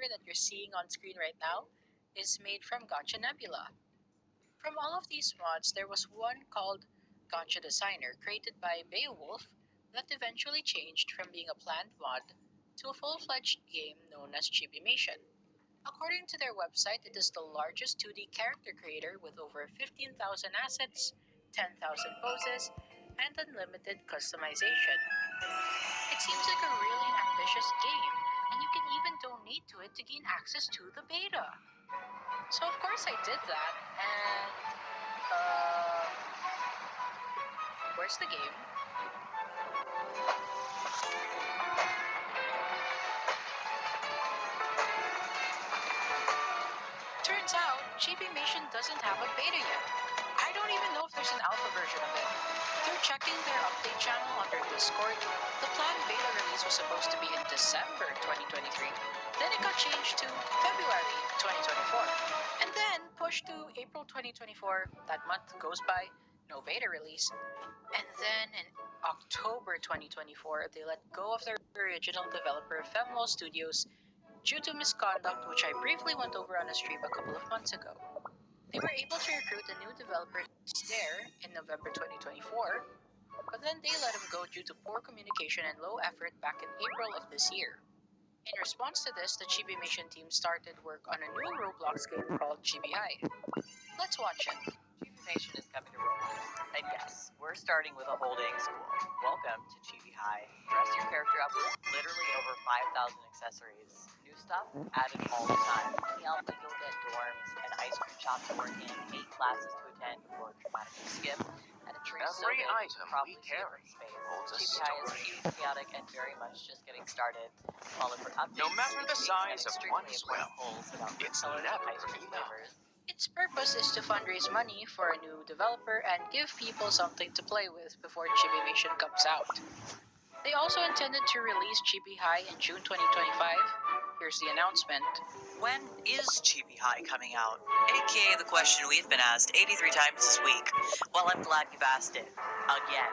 flavor that you're seeing on screen right now is made from Gotcha Nebula. From all of these mods, there was one called Gotcha Designer, created by Beowulf, that eventually changed from being a planned mod to a full-fledged game known as Chibimation. According to their website, it is the largest 2D character creator with over 15,000 assets, 10,000 poses, and unlimited customization. It seems like a really ambitious game, and you can even donate to it to gain access to the beta. So of course I did that, and where's the game? Turns out, Chibimation doesn't have a beta yet. I don't even know if there's an alpha version of it. Through checking their update channel under Discord, the planned beta release was supposed to be in December 2023. Then it got changed to February 2024. And then pushed to April 2024. That month goes by, no beta release. And then in October 2024, they let go of their original developer, Femlo Studios, due to misconduct, which I briefly went over on a stream a couple of months ago. They were able to recruit a new developer there in November 2024, but then they let him go due to poor communication and low effort back in April of this year. In response to this, the Chibimation team started work on a new Roblox game called Chibi High. Let's watch it. Chibimation is coming to Roblox. And yes, we're starting with a whole day of school. Welcome to Chibi High. Dress your character up with literally over 5,000 accessories. New stuff added all the time. The alpha you'll get dorms, an ice cream shop to work in, 8 classes to attend before dramatically skip, and a tree so big you can probably see it from space. Chibi High is cute, chaotic, and very much just getting started. Follow for updates, No matter the size of one's wealth, it's colors never and ice cream enough. flavors. Its purpose is to fundraise money for a new developer and give people something to play with before Chibimation comes out. They also intended to release Chibi High in June 2025. Here's the announcement. When is Chibi High coming out? AKA the question we've been asked 83 times this week. Well, I'm glad you've asked it. Again.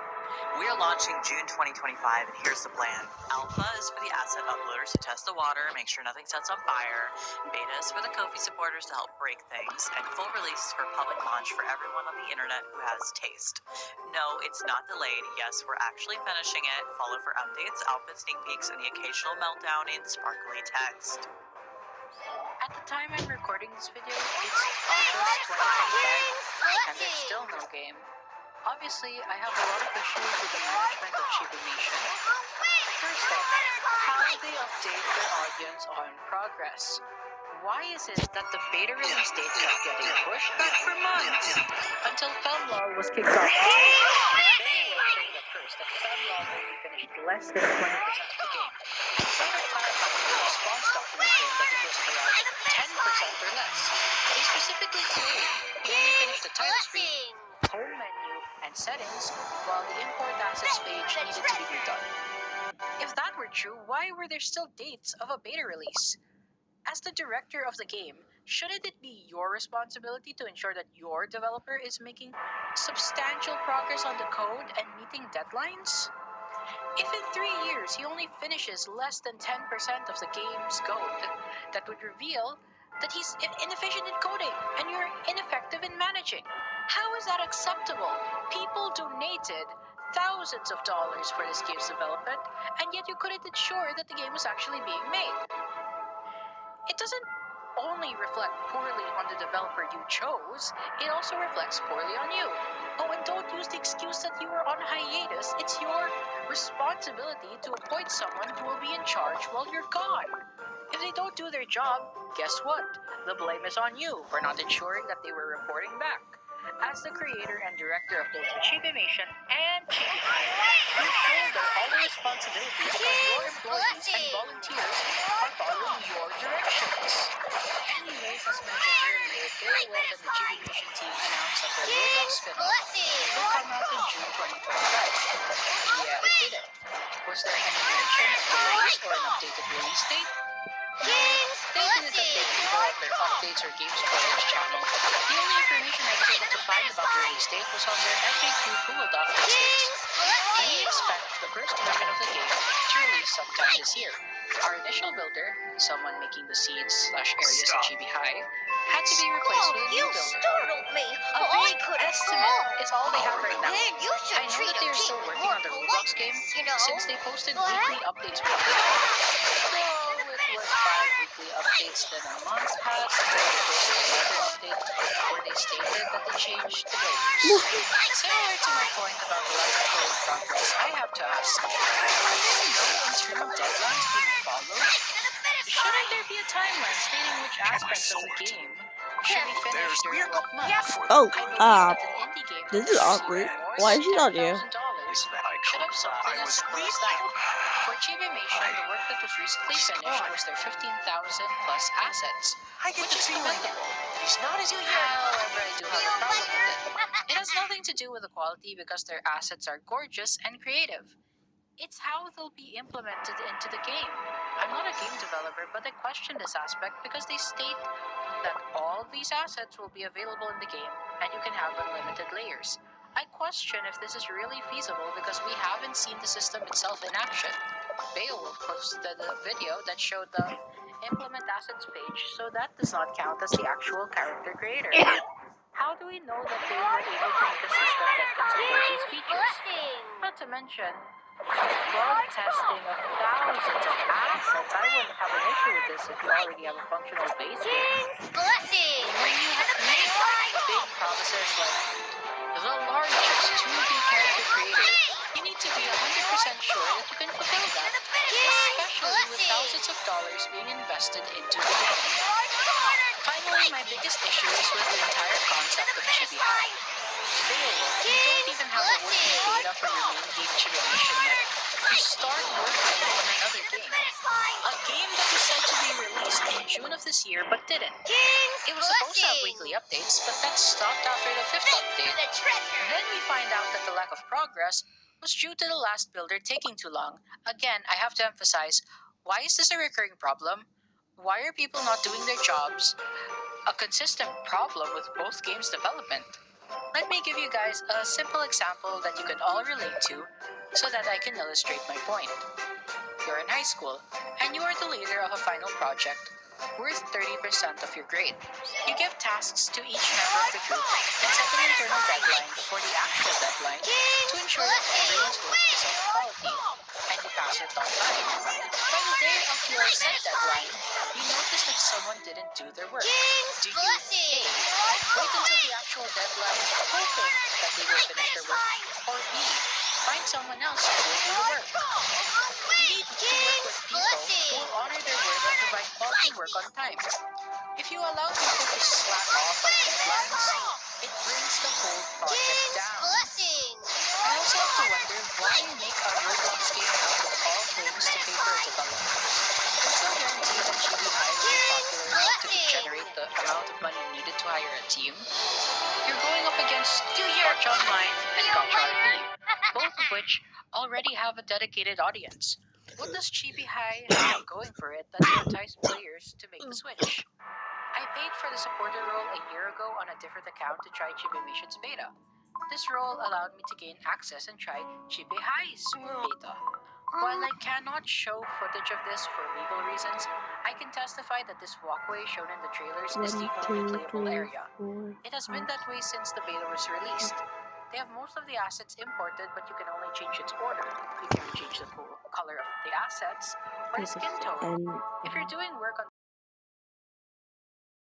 We're launching June 2025, and here's the plan. Alpha is for the asset uploaders to test the water, make sure nothing sets on fire. Beta is for the Ko-fi supporters to help break things. And full release is for public launch for everyone on the internet who has taste. No, it's not delayed. Yes, we're actually finishing it. Follow for updates, outfit sneak peeks, and the occasional meltdown in sparkly text. At the time I'm recording this video, it's August 2025, and there's still no game. Obviously, I have a lot of issues with the management of Chibimation. First off, how they update their audience on progress. Why is it that the beta release date kept getting pushed back for months? Until Femlaw was kicked off too. They were saying at first that Femlaw only finished less than 20% of the game. Later clarified in the response document saying that it was around 10% or less. They specifically claimed he only finished the title screen, home menu, and settings, while the import assets page needed to be redone. If that were true, why were there still dates of a beta release? As the director of the game, shouldn't it be your responsibility to ensure that your developer is making substantial progress on the code and meeting deadlines? If in 3 years he only finishes less than 10% of the game's code, that would reveal that he's inefficient in coding and you're ineffective in managing. How is that acceptable? People donated thousands of dollars for this game's development, and yet you couldn't ensure that the game was actually being made. It doesn't only reflect poorly on the developer you chose, it also reflects poorly on you. Oh, and don't use the excuse that you were on hiatus. It's your responsibility to appoint someone who will be in charge while you're gone. If they don't do their job, guess what? The blame is on you for not ensuring that they were reporting back. As the creator and director of both Chibimation and Chibi High, you shoulder all the responsibility because your employees and volunteers are following your directions. Anyways, as mentioned earlier, Beowulf and the Chibimation team announced that their Roblox spin-off will come out in June 2025. Yeah, it did it. Was there any mention of delays or an updated release date? No, they didn't update people of their updates or game spoilers channel. The only information I was able to find about the release date was on their FAQ Google Doc that states, "We expect the first version of the game to release sometime this year." Our initial builder, someone making the scenes slash areas at Chibi High, had to be replaced with a new You builder. startled me. A I vague could have estimate fallen. is all they have right now. Man, you should I know treat that a they are kid still with working more on the Roblox game politeness, you know. since they posted What? weekly updates with Though it was 5 weekly updates, then a month passed, then they posted another update where they stated that they changed the builders. Similar to my point about the lack of forward progress, I have to ask, are there no internal deadlines being followed? Shouldn't there be a timeline stating which aspects of the game should be finished during what month? Oh, I believe that an indie game that this is has awkward. received more Why than is she not here? $10,000 should have something as simple as that. For Chibimation, the work that was recently finished was their 15,000 plus assets, which is commendable. He's not as However, I do have a problem with it. It has nothing to do with the quality because their assets are gorgeous and creative. It's how they'll be implemented into the game. I'm not a game developer, but I question this aspect because they state that all these assets will be available in the game and you can have unlimited layers. I question if this is really feasible because we haven't seen the system itself in action. Beowulf posted a video that showed the implement assets page, so that does not count as the actual character creator. How do we know that they were able to make a system that can support these features? Not to mention, bug testing of thousands of assets. I wouldn't have an issue with this if you already have a functional base game. When you make big promises like the largest 2D character creator, you need to be 100% sure that you can fulfill that, especially with thousands of dollars being invested into the game. Finally, my biggest issue is with the entire concept of Chibi High. Beowulf, you don't even have a working beta for your main game Chibimation yet. You start working on another game. A game that was said to be released in June of this year but didn't. It was supposed to have weekly updates, but that stopped after the 5th update. Then we find out that the lack of progress was due to the last builder taking too long. Again, I have to emphasize, why is this a recurring problem? Why are people not doing their jobs? A consistent problem with both games development. Let me give you guys a simple example that you can all relate to so that I can illustrate my point. You're in high school, and you are the leader of a final project worth 30% of your grade. You give tasks to each member of the group and set an internal deadline before the actual deadline to ensure that everyone's work is of quality and you pass it on time. By the day of your set deadline, you notice that someone didn't do their work. Do you A. Wait until the actual deadline, hoping that they will finish their work, or B. Find someone else who will do the work? You need to work with people who will honor their word and provide quality work on time. If you allow people to slack off on deadlines, it brings the whole project down. I also have to wonder why make a Roblox game out of all things to pay for a developer. There's no guarantee that Chibi High will be popular enough to generate the amount of money needed to hire a team. You're going up against Gacha Online and Gacha RP, both of which already have a dedicated audience. What does Chibi High have going for it that will entice players to make the switch? I paid for the supporter role a year ago on a different account to try Chibimation's beta. This role allowed me to gain access and try Chibi High's beta. While I cannot show footage of this for legal reasons, I can testify that this walkway shown in the trailers is the only playable area. It has been that way since the beta was released. They have most of the assets imported, but you can only change its order. You can change the color of the assets or the skin tone. If you're doing work on